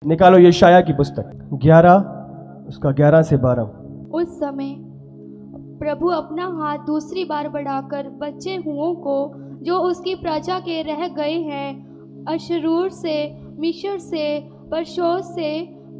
निकालो यशाया की पुस्तक 11 उसका 11 से 12। उस समय प्रभु अपना हाथ दूसरी बार बढ़ाकर बचे हुओं को जो उसकी प्रजा के रह गए हैं, अशरूर से, मिस्र से, परशोस से,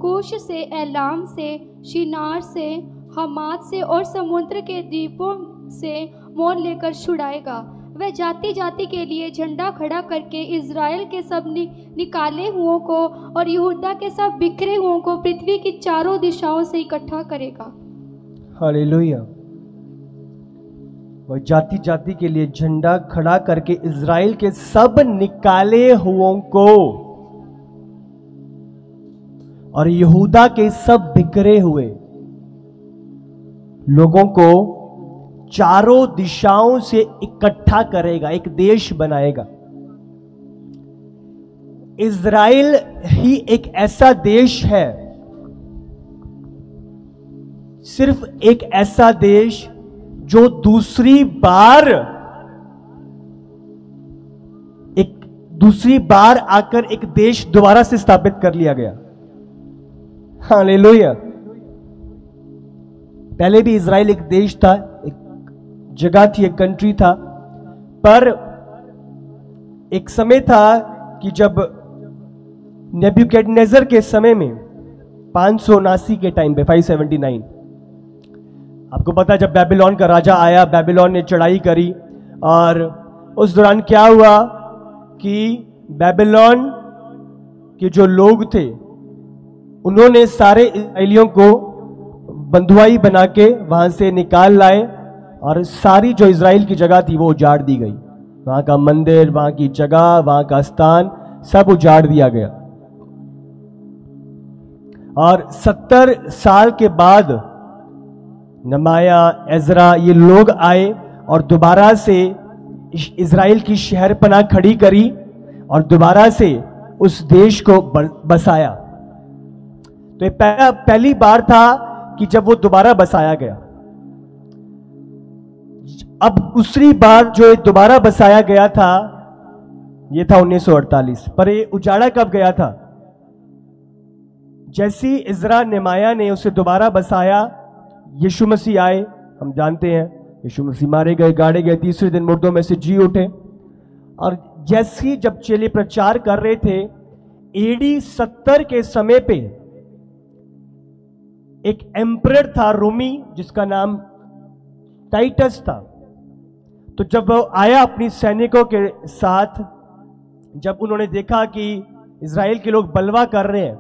कूश से, एलाम से, शिनार से, हमात से और समुद्र के द्वीपों से मोल लेकर छुड़ाएगा। वह जाति जाति के लिए झंडा खड़ा करके इज़राइल के सब निकाले हुओं को और यहूदा के सब बिखरे हुओं को पृथ्वी की चारों दिशाओं से इकट्ठा करेगा। हालेलुया। वह जाति जाति के लिए झंडा खड़ा करके इज़राइल के सब निकाले हुओं को और यहूदा के सब बिखरे हुए लोगों को चारों दिशाओं से इकट्ठा करेगा, एक देश बनाएगा। इज़राइल ही एक ऐसा देश है, सिर्फ एक ऐसा देश जो दूसरी बार आकर एक देश दोबारा से स्थापित कर लिया गया। हालेलुया। पहले भी इज़राइल एक देश था, एक जगह थी, एक कंट्री था, पर एक समय था कि जब नेबुकदनेस्सर के समय में 579 के टाइम पे 579, आपको पता है जब बेबीलोन का राजा आया, बेबीलोन ने चढ़ाई करी और उस दौरान क्या हुआ कि बेबीलोन के जो लोग थे उन्होंने सारे इस्राएलियों को बंधुआई बना के वहां से निकाल लाए और सारी जो इज़राइल की जगह थी वो उजाड़ दी गई। वहां का मंदिर, वहां की जगह, वहां का स्थान सब उजाड़ दिया गया। और 70 साल के बाद नमाया, एजरा, ये लोग आए और दोबारा से इज़राइल की शहरपनाह खड़ी करी और दोबारा से उस देश को बसाया। तो ये पहली बार था कि जब वो दोबारा बसाया गया। अब दूसरी बार जो दोबारा बसाया गया था ये था 1948। पर ये उजाड़ा कब गया था? जैसी इज़रा नेमाया ने उसे दोबारा बसाया, यीशु मसीह आए, हम जानते हैं यीशु मसीह मारे गए, गाड़े गए, तीसरे दिन मुर्दों में से जी उठे। और जैसी जब चेले प्रचार कर रहे थे, AD 70 के समय पे एक एम्परर था रोमी जिसका नाम टाइटस था। तो जब वो आया अपनी सैनिकों के साथ, जब उन्होंने देखा कि इज़राइल के लोग बलवा कर रहे हैं,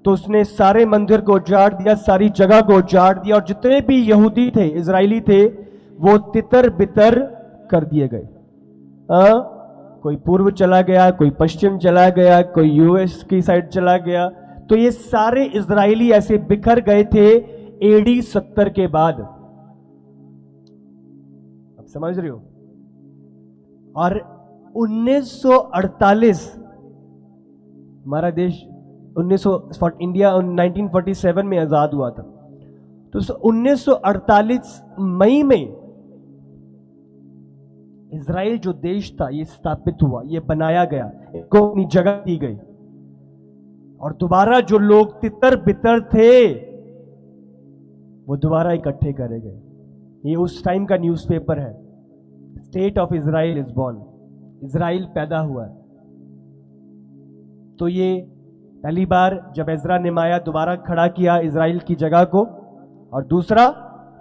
तो उसने सारे मंदिर को उजाड़ दिया, सारी जगह को उजाड़ दिया और जितने भी यहूदी थे, इज़राइली थे, वो तितर बितर कर दिए गए। कोई पूर्व चला गया, कोई पश्चिम चला गया, कोई US की साइड चला गया। तो ये सारे इज़राइली ऐसे बिखर गए थे AD 70 के बाद। अब समझ रहे हो? और 1948 हमारा देश इंडिया 1947 में आजाद हुआ था। तो 1948 मई में इज़राइल जो देश था ये स्थापित हुआ, ये बनाया गया, इनको अपनी जगह दी गई और दोबारा जो लोग तितर बितर थे वो दोबारा इकट्ठे करे गए। ये उस टाइम का न्यूज़पेपर है, state of Israel is born, Israel पैदा हुआ है। तो ये पहली बार जब एजरा नेमाया दोबारा खड़ा किया इज़राइल की जगह को, और दूसरा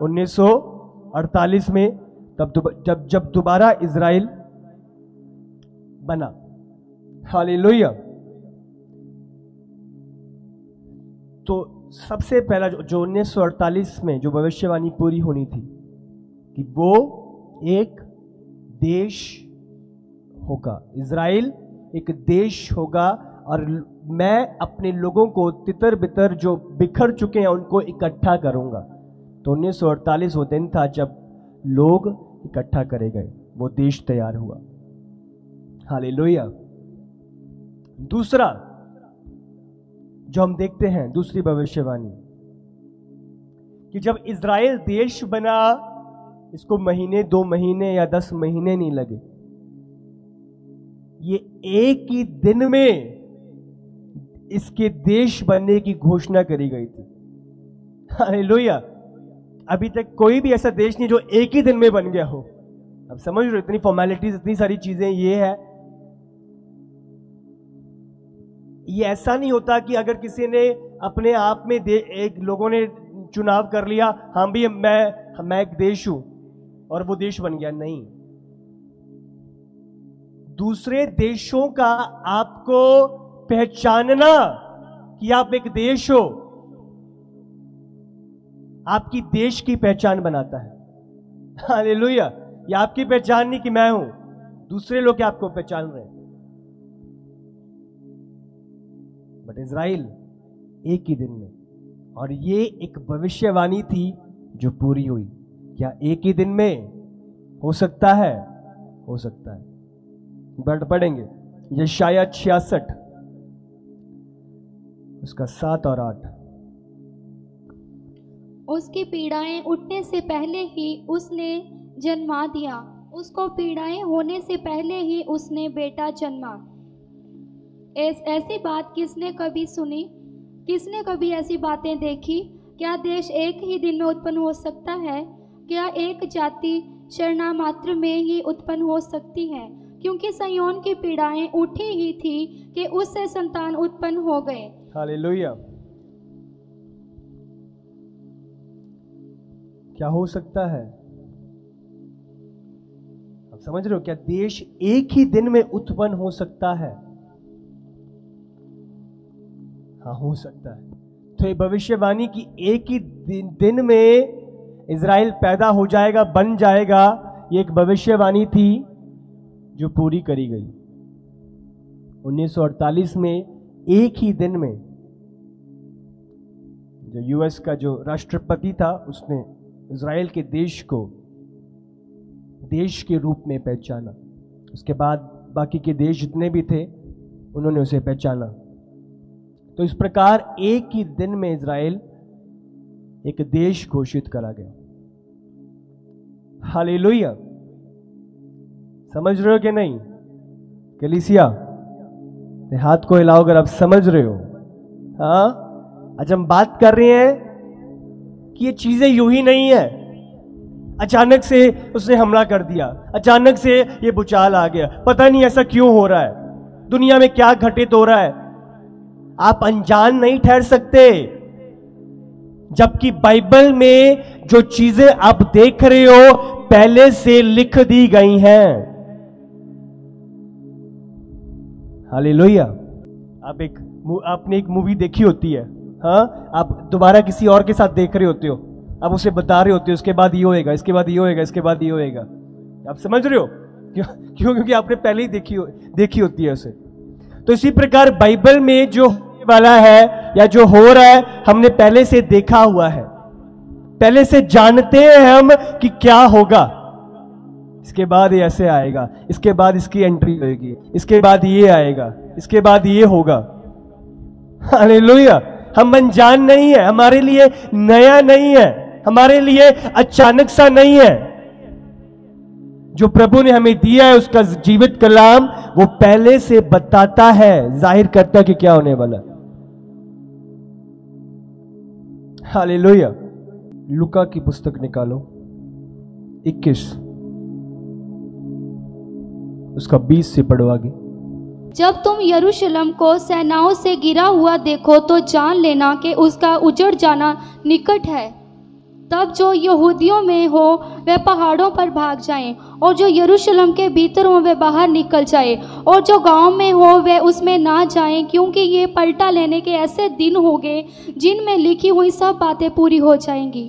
1948 में तब जब दोबारा इज़राइल बना। हालेलुया। तो सबसे पहला जो 1948 में जो भविष्यवाणी पूरी होनी थी कि वो एक देश होगा, इज़राइल एक देश होगा और मैं अपने लोगों को तितर बितर जो बिखर चुके हैं उनको इकट्ठा करूंगा। तो 1948 वो दिन था जब लोग इकट्ठा करे गए, वो देश तैयार हुआ। हालेलुया। दूसरा जो हम देखते हैं, दूसरी भविष्यवाणी कि जब इज़राइल देश बना, इसको महीने, 2 महीने या 10 महीने नहीं लगे, ये एक ही दिन में इसके देश बनने की घोषणा करी गई थी। हालेलुया। अभी तक कोई भी ऐसा देश नहीं जो एक ही दिन में बन गया हो। अब समझ रहे हो, इतनी फॉर्मेलिटीज, इतनी सारी चीजें ये है। ये ऐसा नहीं होता कि अगर किसी ने अपने आप में एक लोगों ने चुनाव कर लिया, हम भी मैं एक देश हूं और वो देश बन गया। नहीं, दूसरे देशों का आपको पहचानना कि आप एक देश हो, आपकी देश की पहचान बनाता है। हालेलुया। ये आपकी पहचान नहीं कि मैं हूं, दूसरे लोग आपको पहचान रहे हैं। बट इज़राइल एक ही दिन में, और ये एक भविष्यवाणी थी जो पूरी हुई। क्या एक ही दिन में हो सकता है? हो सकता है। बट पढ़ेंगे यशाया 66 उसका 7 और 8। उसकी पीड़ाएं उठने से पहले ही उसने जन्मा दिया, उसको पीड़ाएं होने से पहले ही उसने बेटा जन्मा। ऐसी बात किसने कभी सुनी? किसने कभी ऐसी बातें देखी? क्या देश एक ही दिन में उत्पन्न हो सकता है? क्या एक जाति शरणा मात्र में ही उत्पन्न हो सकती है? क्योंकि सिय्योन की पीड़ाएं उठी ही थी कि उससे संतान उत्पन्न हो गए। हालेलुया। क्या हो सकता है? आप समझ रहे हो? क्या देश एक ही दिन में उत्पन्न हो सकता है? हाँ, हो सकता है। तो ये भविष्यवाणी की एक ही दिन में इज़राइल पैदा हो जाएगा, बन जाएगा, ये एक भविष्यवाणी थी जो पूरी करी गई। 1948 में एक ही दिन में जो यूएस का जो राष्ट्रपति था उसने इज़राइल के देश को देश के रूप में पहचाना। उसके बाद बाकी के देश जितने भी थे उन्होंने उसे पहचाना। तो इस प्रकार एक ही दिन में इज़राइल एक देश घोषित करा गया। हालेलुया। समझ रहे हो कि नहीं? कलीसिया हाथ को हिलाओ अगर आप समझ रहे हो। हाँ, आज हम बात कर रहे हैं कि ये चीजें यूं ही नहीं है। अचानक से उसने हमला कर दिया, अचानक से ये भूचाल आ गया, पता नहीं ऐसा क्यों हो रहा है, दुनिया में क्या घटित हो रहा है। आप अनजान नहीं ठहर सकते, जबकि बाइबल में जो चीजें आप देख रहे हो पहले से लिख दी गई हैं। हालेलुया। आपने एक मूवी देखी होती है, हाँ, आप दोबारा किसी और के साथ देख रहे होते हो, आप उसे बता रहे होते हो उसके बाद ये होएगा, इसके बाद ये होएगा, इसके बाद ये होएगा। आप समझ रहे हो? क्यों? क्योंकि आपने पहले ही देखी होती है उसे। तो इसी प्रकार बाइबल में जो होने वाला है या जो हो रहा है हमने पहले से देखा हुआ है, पहले से जानते हैं हम कि क्या होगा। इसके बाद ये ऐसे आएगा, इसके बाद इसकी एंट्री होगी, इसके बाद ये आएगा, इसके बाद ये होगा। हालेलुया। हम अनजान नहीं है, हमारे लिए नया नहीं है, हमारे लिए अचानक सा नहीं है। जो प्रभु ने हमें दिया है उसका जीवित कलाम वो पहले से बताता है, जाहिर करता है कि क्या होने वाला। हालेलुया। लूका की पुस्तक निकालो 21 उसका 20 से पढ़ो आगे। जब तुम यरूशलेम को सेनाओं से गिरा हुआ देखो तो जान लेना कि उसका उजड़ जाना निकट है। तब जो यहूदियों में हो वे पहाड़ों पर भाग जाएं, और जो यरूशलेम के भीतर हो वे बाहर निकल जाए, और जो गांव में हो वे उसमें ना जाएं, क्योंकि ये पलटा लेने के ऐसे दिन होंगे जिनमें लिखी हुई सब बातें पूरी हो जाएंगी।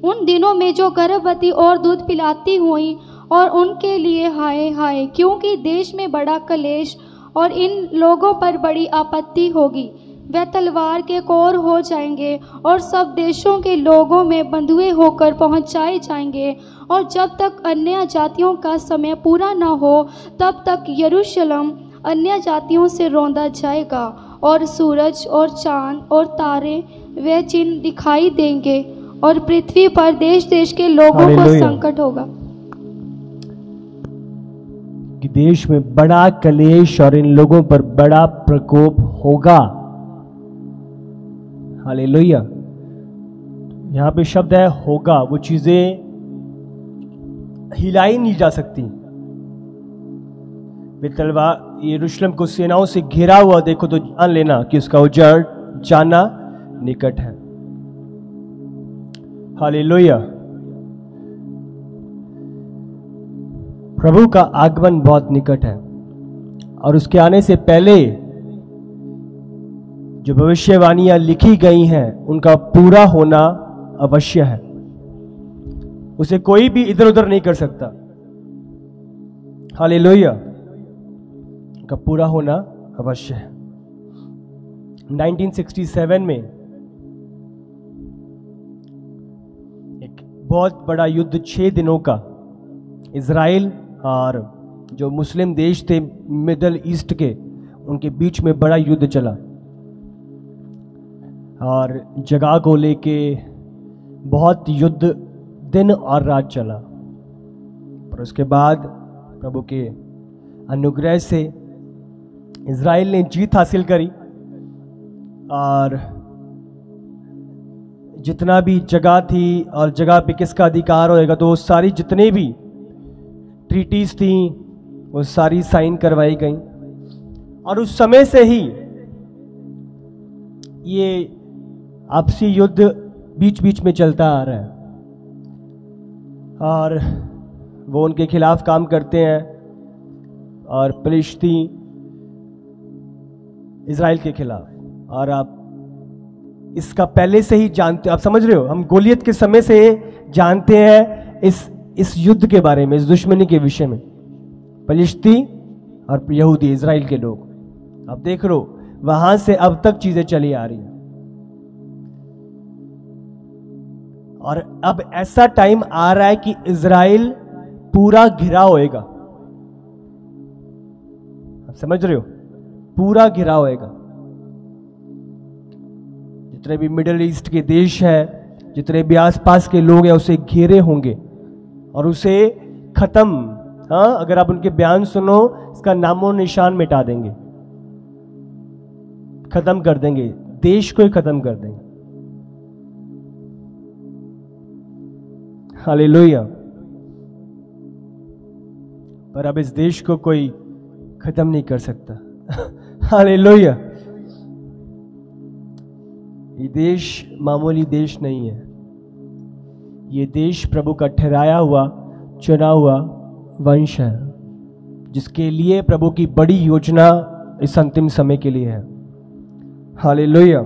उन दिनों में जो गर्भवती और दूध पिलाती हुई और उनके लिए हाय हाय, क्योंकि देश में बड़ा कलेश और इन लोगों पर बड़ी आपत्ति होगी। वे तलवार के कोर हो जाएंगे और सब देशों के लोगों में बंधुए होकर पहुंचाए जाएंगे। और जब तक अन्य जातियों का समय पूरा न हो तब तक यरूशलेम अन्य जातियों से रौंदा जाएगा, और सूरज और चांद और तारे वे चिन्ह दिखाई देंगे, और पृथ्वी पर देश देश के लोगों को संकट होगा। कि देश में बड़ा कलेश और इन लोगों पर बड़ा प्रकोप होगा। हालेलुया। यहां पे शब्द है होगा। वो चीजें हिलाई नहीं जा सकती। वे तलवार यरूशलेम को सेनाओं से घिरा हुआ देखो तो जान लेना कि उसका उजाड़ जाना निकट है। हालेलुया। प्रभु का आगमन बहुत निकट है और उसके आने से पहले जो भविष्यवाणियां लिखी गई हैं उनका पूरा होना अवश्य है। उसे कोई भी इधर उधर नहीं कर सकता। हालेलुया। का पूरा होना अवश्य है। 1967 में एक बहुत बड़ा युद्ध 6 दिनों का इजराइल और जो मुस्लिम देश थे मिडल ईस्ट के, उनके बीच में बड़ा युद्ध चला और जगह को लेके बहुत युद्ध दिन और रात चला। पर उसके बाद प्रभु के अनुग्रह से इजराइल ने जीत हासिल करी और जितना भी जगह थी और जगह पे किसका अधिकार होएगा, तो वो सारी जितने भी ट्रीटीज थी वो सारी साइन करवाई गई। और उस समय से ही ये आपसी युद्ध बीच बीच में चलता आ रहा है और वो उनके खिलाफ काम करते हैं और फिलिस्ती इजराइल के खिलाफ। और आप इसका पहले से ही जानते, आप समझ रहे हो, हम गोलियत के समय से जानते हैं इस युद्ध के बारे में, इस दुश्मनी के विषय में। फिलिस्ती और यहूदी इजराइल के लोग, आप देख रहे हो वहां से अब तक चीजें चली आ रही हैं। और अब ऐसा टाइम आ रहा है कि इजराइल पूरा घिरा होएगा। आप समझ रहे हो, पूरा घिरा होएगा। जितने भी मिडिल ईस्ट के देश हैं, जितने भी आसपास के लोग हैं, उसे घेरे होंगे और उसे खत्म, हाँ, अगर आप उनके बयान सुनो, इसका नामो निशान मिटा देंगे, खत्म कर देंगे, देश को ही खत्म कर देंगे। हालेलुया। पर अब इस देश को कोई खत्म नहीं कर सकता। हालेलुया। ये देश मामूली देश नहीं है। ये देश प्रभु का ठहराया हुआ, चुना हुआ वंश है, जिसके लिए प्रभु की बड़ी योजना इस अंतिम समय के लिए है। हालेलुया।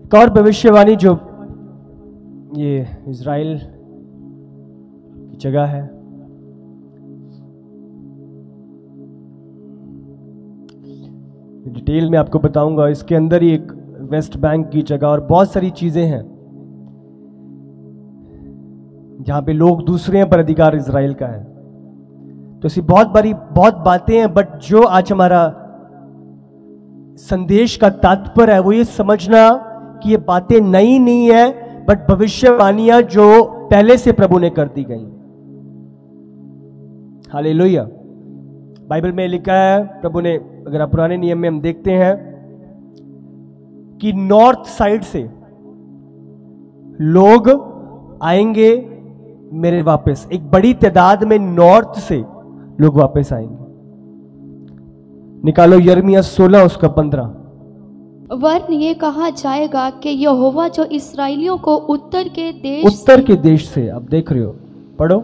एक और भविष्यवाणी जो ये इजराइल की जगह है, डिटेल में आपको बताऊंगा। इसके अंदर ही एक वेस्ट बैंक की जगह और बहुत सारी चीजें हैं जहां पे लोग दूसरे पर अधिकार इजराइल का है। तो ऐसी बहुत बातें हैं, बट जो आज हमारा संदेश का तात्पर्य है वो ये समझना कि ये बातें नई नहीं है, बट भविष्यवाणियां जो पहले से प्रभु ने कर दी गई। हालेलुया। बाइबल में लिखा है, प्रभु ने, अगर आप पुराने नियम में हम देखते हैं कि नॉर्थ साइड से लोग आएंगे मेरे वापस, एक बड़ी तादाद में नॉर्थ से लोग वापस आएंगे। निकालो यिर्मयाह 16 उसका 15। वरन ये कहा जाएगा कि यहोवा जो इस्राएलियों को उत्तर के देश से, आप देख रहे हो, पढ़ो,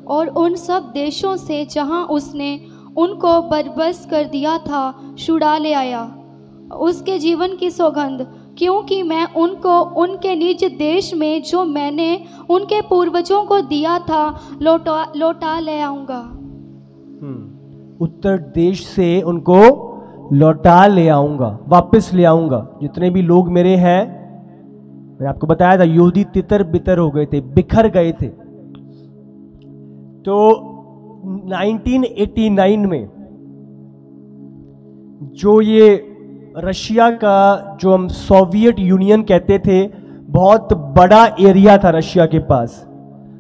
और उन सब देशों से जहां उसने उनको बरबस कर दिया था छुड़ा ले आया, उसके जीवन की सौगंध, क्योंकि मैं उनको उनके निज देश में जो मैंने उनके पूर्वजों को दिया था लौटा ले आऊंगा। उत्तर देश से उनको लौटा ले आऊंगा, वापस ले आऊंगा। जितने भी लोग मेरे हैं, मैंने आपको बताया था, यहूदी तितर बितर हो गए थे, बिखर गए थे। तो 1989 में जो ये रशिया का, जो हम सोवियत यूनियन कहते थे, बहुत बड़ा एरिया था रशिया के पास,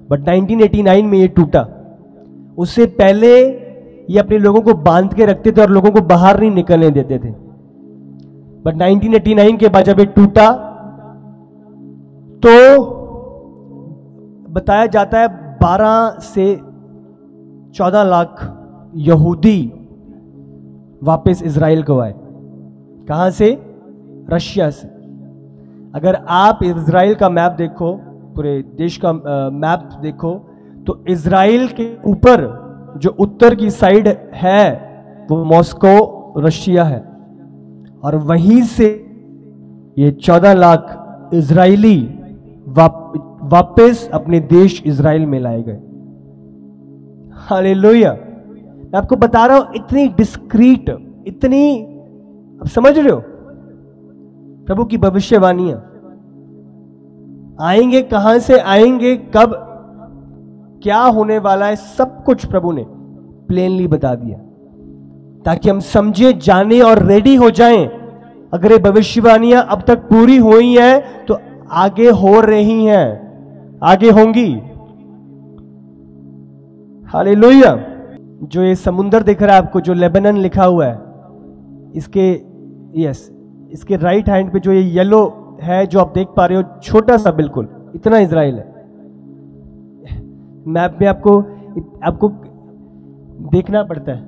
बट 1989 में ये टूटा। उससे पहले ये अपने लोगों को बांध के रखते थे और लोगों को बाहर नहीं निकलने देते थे। बट 1989 के बाद जब ये टूटा तो बताया जाता है 12 से 14 लाख यहूदी वापस इजराइल को आए। कहां से? रशिया से। अगर आप इजराइल का मैप देखो, पूरे देश का मैप देखो, तो इजराइल के ऊपर जो उत्तर की साइड है वो मॉस्को रशिया है, और वहीं से ये 14 लाख इजरायली वापस अपने देश इजराइल में लाए गए। हालेलुया। मैं आपको बता रहा हूं, इतनी डिस्क्रीट, इतनी, आप समझ रहे हो, प्रभु की भविष्यवाणियां आएंगे, कहां से आएंगे, कब क्या होने वाला है, सब कुछ प्रभु ने प्लेनली बता दिया, ताकि हम समझे, जाने और रेडी हो जाएं। अगर ये भविष्यवाणियां अब तक पूरी हुई हैं तो आगे हो रही हैं, आगे होंगी। हालेलुया। जो ये समुंदर दिख रहा है आपको, जो लेबनान लिखा हुआ है, इसके राइट हैंड पे जो ये येलो है, जो आप देख पा रहे हो, छोटा सा बिल्कुल इतना इजराइल है। मैप में आपको देखना पड़ता है,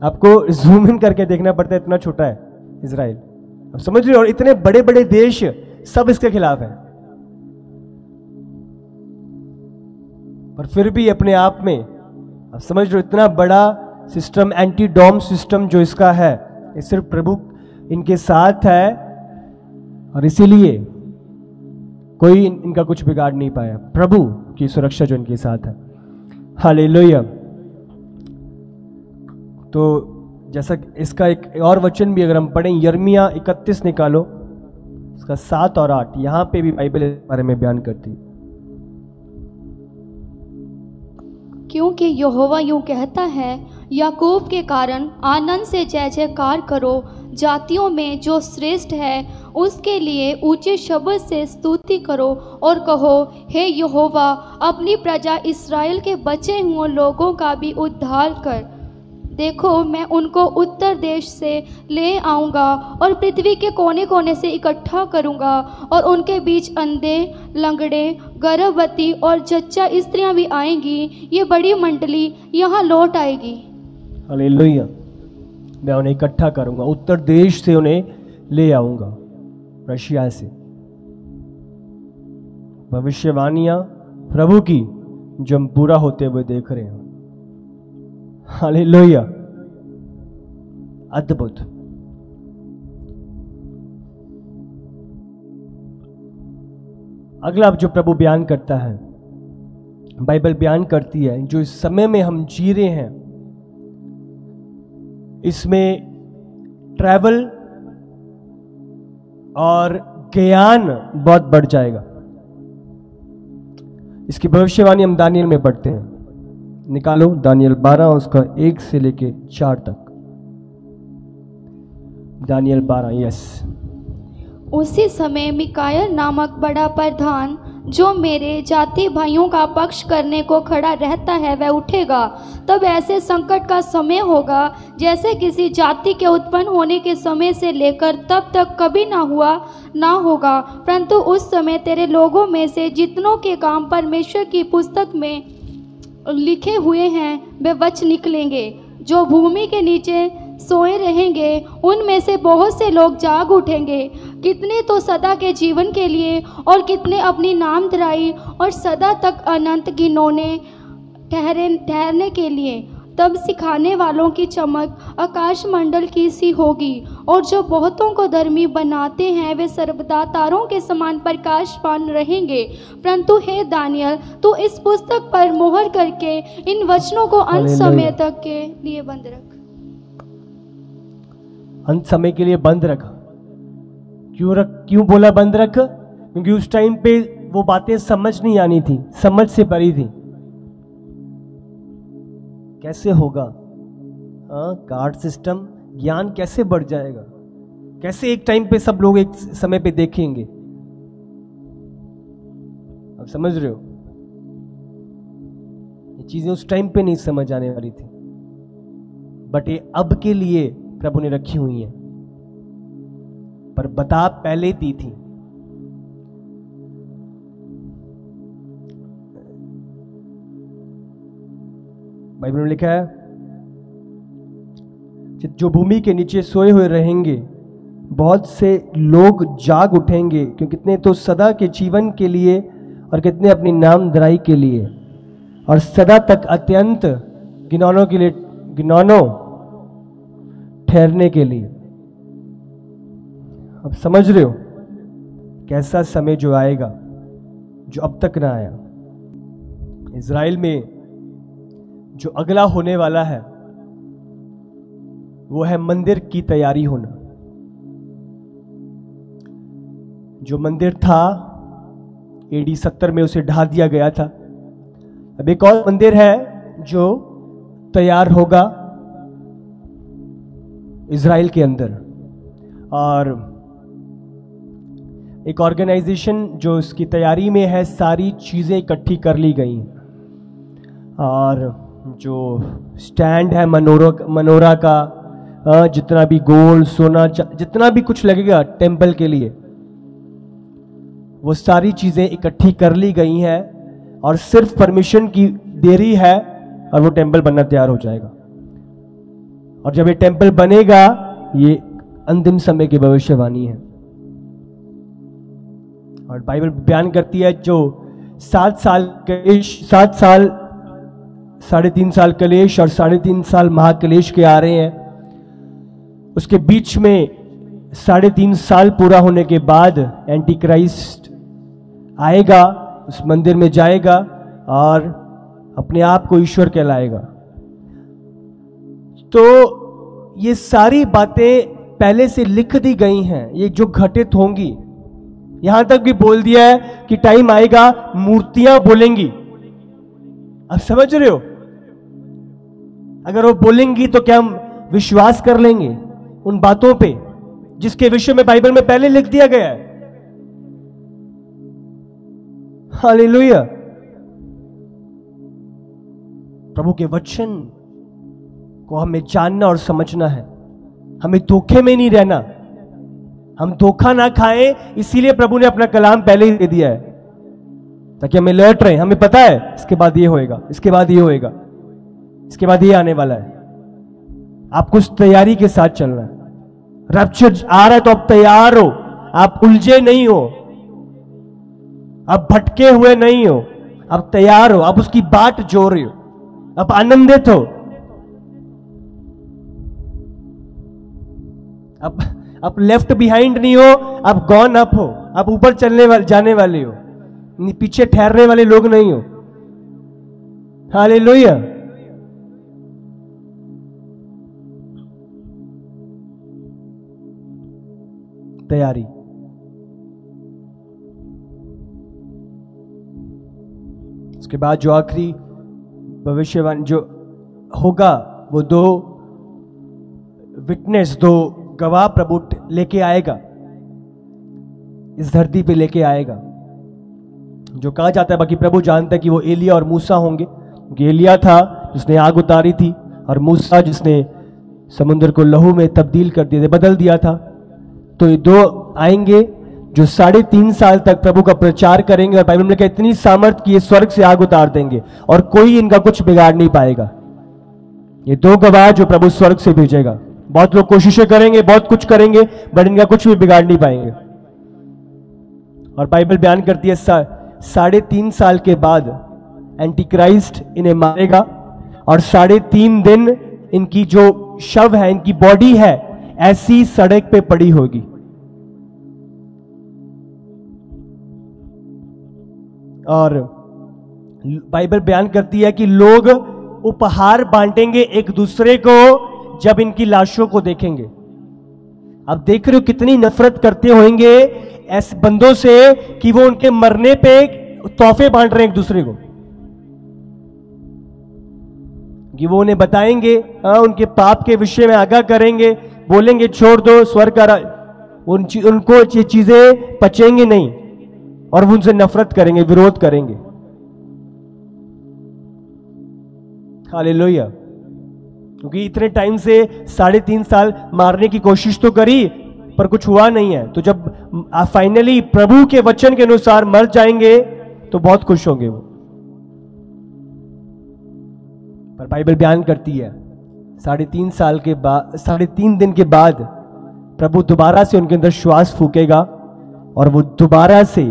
आपको जूम इन करके देखना पड़ता है, इतना छोटा है इजराइल। आप समझ रहे हो? और इतने बड़े बड़े देश सब इसके खिलाफ हैं, पर फिर भी अपने आप में, आप समझ रहे हो, इतना बड़ा सिस्टम, एंटी डोम सिस्टम जो इसका है, ये सिर्फ प्रभु इनके साथ है, और इसीलिए कोई इनका कुछ बिगाड़ नहीं पाया। प्रभु की सुरक्षा जो इनके साथ है। हालेलुया। तो जैसा इसका एक और वचन भी अगर हम पढ़ें, यिर्मयाह 31 निकालो, इसका 7 और 8, यहां पे भी बाइबल इस बारे में बयान करती है। क्योंकि यहोवा यूं कहता है, याकूब के कारण आनंद से जय जयकार करो, जातियों में जो श्रेष्ठ है उसके लिए ऊंचे शब्द से स्तुति करो और कहो, हे यहोवा, अपनी प्रजा इस्राएल के बचे हुए लोगों का भी उद्धार कर। देखो, मैं उनको उत्तर देश से ले आऊँगा और पृथ्वी के कोने कोने से इकट्ठा करूँगा, और उनके बीच अंधे, लंगड़े, गर्भवती और जच्चा स्त्रियां भी आएंगी। ये बड़ी मंडली यहाँ लौट आएगी। हालेलुया। मैं उन्हें इकट्ठा करूँगा, उत्तर देश से उन्हें ले आऊँगा, रशिया से। भविष्यवाणियाँ प्रभु की जो हम पूरा होते हुए देख रहे हैं। हालेलुया। अद्भुत। अगला जो प्रभु बयान करता है, बाइबल बयान करती है, जो इस समय में हम जी रहे हैं, इसमें ट्रैवल और ज्ञान बहुत बढ़ जाएगा। इसकी भविष्यवाणी हम दानियल में पढ़ते हैं। निकालो दानियल 12, उसका 1 से लेके 4 तक। दानियल 12। यस। उसी समय मिकायल नामक बड़ा प्रधान, जो मेरे जाति भाइयों का पक्ष करने को खड़ा रहता है, वह उठेगा। तब ऐसे संकट का समय होगा जैसे किसी जाति के उत्पन्न होने के समय से लेकर तब तक कभी ना हुआ ना होगा। परंतु उस समय तेरे लोगों में से जितनों के काम परमेश्वर की पुस्तक में लिखे हुए हैं वे बच निकलेंगे। जो भूमि के नीचे सोए रहेंगे उनमें से बहुत से लोग जाग उठेंगे, कितने तो सदा के जीवन के लिए और कितने अपनी नामधराई और सदा तक अनंत घिनौने ठहरने के लिए। तब सिखाने वालों की चमक आकाश मंडल की सी होगी, और जो बहुतों को धर्मी बनाते हैं वे सर्वदा तारों के समान प्रकाशवान रहेंगे। परंतु हे दानियल, तू इस पुस्तक पर मोहर करके इन वचनों को अंत समय तक के लिए बंद रख। अंत समय के लिए बंद रखा। क्यों बोला बंद रख? क्योंकि उस टाइम पे वो बातें समझ नहीं आनी थी, समझ से परी थी। कैसे होगा? कार्ड सिस्टम, ज्ञान कैसे बढ़ जाएगा? कैसे एक टाइम पे सब लोग एक समय पे देखेंगे? आप समझ रहे हो? ये चीजें उस टाइम पे नहीं समझ आने वाली थी, बट ये अब के लिए प्रभु ने रखी हुई है। पर बता पहले दी थी। बाइबल में लिखा है, जो भूमि के नीचे सोए हुए रहेंगे, बहुत से लोग जाग उठेंगे, क्योंकि कितने तो सदा के जीवन के लिए और कितने अपनी नामधराई के लिए और सदा तक अत्यंत गिनौनों के लिए, गिनौनों ठहरने के लिए। अब समझ रहे हो कैसा समय जो आएगा, जो अब तक ना आया। इज़राइल में जो अगला होने वाला है वो है मंदिर की तैयारी होना। जो मंदिर था AD 70 में उसे ढा दिया गया था। अब एक और मंदिर है जो तैयार होगा इज़राइल के अंदर, और एक ऑर्गेनाइजेशन जो इसकी तैयारी में है, सारी चीज़ें इकट्ठी कर ली गई, और जो स्टैंड है मनोरा का, जितना भी गोल्ड सोना जितना भी कुछ लगेगा टेंपल के लिए, वो सारी चीज़ें इकट्ठी कर ली गई हैं, और सिर्फ परमिशन की देरी है और वो टेंपल बनना तैयार हो जाएगा। और जब ये टेंपल बनेगा, ये अंतिम समय की भविष्यवाणी है। और बाइबल बयान करती है जो 7 साल कलेश, 7 साल 3.5 साल कलेश और 3.5 साल महाकलेश के आ रहे हैं, उसके बीच में 3.5 साल पूरा होने के बाद एंटी क्राइस्ट आएगा, उस मंदिर में जाएगा और अपने आप को ईश्वर कहलाएगा। तो ये सारी बातें पहले से लिख दी गई हैं, ये जो घटित होंगी। यहां तक भी बोल दिया है कि टाइम आएगा मूर्तियां बोलेंगी। अब समझ रहे हो? अगर वो बोलेंगी तो क्या हम विश्वास कर लेंगे उन बातों पे जिसके विषय में बाइबल में पहले लिख दिया गया है? हालेलुया। प्रभु के वचन को हमें जानना और समझना है, हमें धोखे में नहीं रहना, हम धोखा ना खाएं। इसीलिए प्रभु ने अपना कलाम पहले ही दे दिया है, ताकि हमें अलर्ट रहे। हमें पता है इसके बाद ये होएगा, इसके बाद ये होएगा, इसके बाद ये आने वाला है। आपको उस तैयारी के साथ चलना है। रैप्चर आ रहा है तो आप तैयार हो, आप उलझे नहीं हो, आप भटके हुए नहीं हो, आप तैयार हो, आप उसकी बाट जोड़ रहे हो, आप आनंदित हो, आप लेफ्ट बिहाइंड नहीं हो, आप गॉन अप हो, आप ऊपर जाने वाले हो, पीछे ठहरने वाले लोग नहीं हो। हालेलुया। तैयारी। उसके बाद जो आखिरी भविष्यवाणी जो होगा, वो 2 विटनेस, 2 गवाह प्रभु लेके आएगा, इस धरती पे लेके आएगा। जो कहा जाता है, बाकी प्रभु जानता है कि वो एलिया और मूसा होंगे। एलिया था जिसने आग उतारी थी, और मूसा जिसने समुद्र को लहू में तब्दील कर दिया, बदल दिया था। तो ये 2 आएंगे जो 3.5 साल तक प्रभु का प्रचार करेंगे, और बाइबल में लिखा है इतनी सामर्थ की ये स्वर्ग से आग उतार देंगे और कोई इनका कुछ बिगाड़ नहीं पाएगा। ये 2 गवाह जो प्रभु स्वर्ग से भेजेगा। बहुत लोग कोशिशें करेंगे, बहुत कुछ करेंगे, बट इनका कुछ भी बिगाड़ नहीं पाएंगे। और बाइबल बयान करती है 3.5 साल के बाद एंटी क्राइस्ट इन्हें मारेगा, और 3.5 दिन इनकी जो शव है, इनकी बॉडी है, ऐसी सड़क पे पड़ी होगी। और बाइबल बयान करती है कि लोग उपहार बांटेंगे एक दूसरे को जब इनकी लाशों को देखेंगे। अब देख रहे हो कितनी नफरत करते होंगे ऐसे बंदों से कि वो उनके मरने पे तोहफे बांट रहे हैं एक दूसरे को, कि वो उन्हें बताएंगे, उनके पाप के विषय में आगाह करेंगे, बोलेंगे छोड़ दो स्वर्ग का, उनको ये चीजें पचेंगी नहीं और वो उनसे नफरत करेंगे, विरोध करेंगे। हालेलुया। क्योंकि इतने टाइम से 3.5 साल मारने की कोशिश तो करी, पर कुछ हुआ नहीं है, तो जब फाइनली प्रभु के वचन के अनुसार मर जाएंगे तो बहुत खुश होंगे वो। पर बाइबल बयान करती है 3.5 दिन के बाद प्रभु दोबारा से उनके अंदर श्वास फूकेगा और वो दोबारा से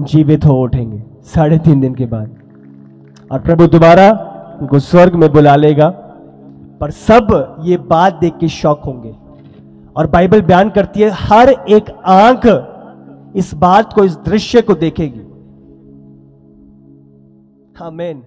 जीवित हो उठेंगे 3.5 दिन के बाद, और प्रभु दोबारा उनको स्वर्ग में बुला लेगा। पर सब ये बात देख के शॉक होंगे, और बाइबल बयान करती है हर एक आंख इस बात को, इस दृश्य को देखेगी। आमीन।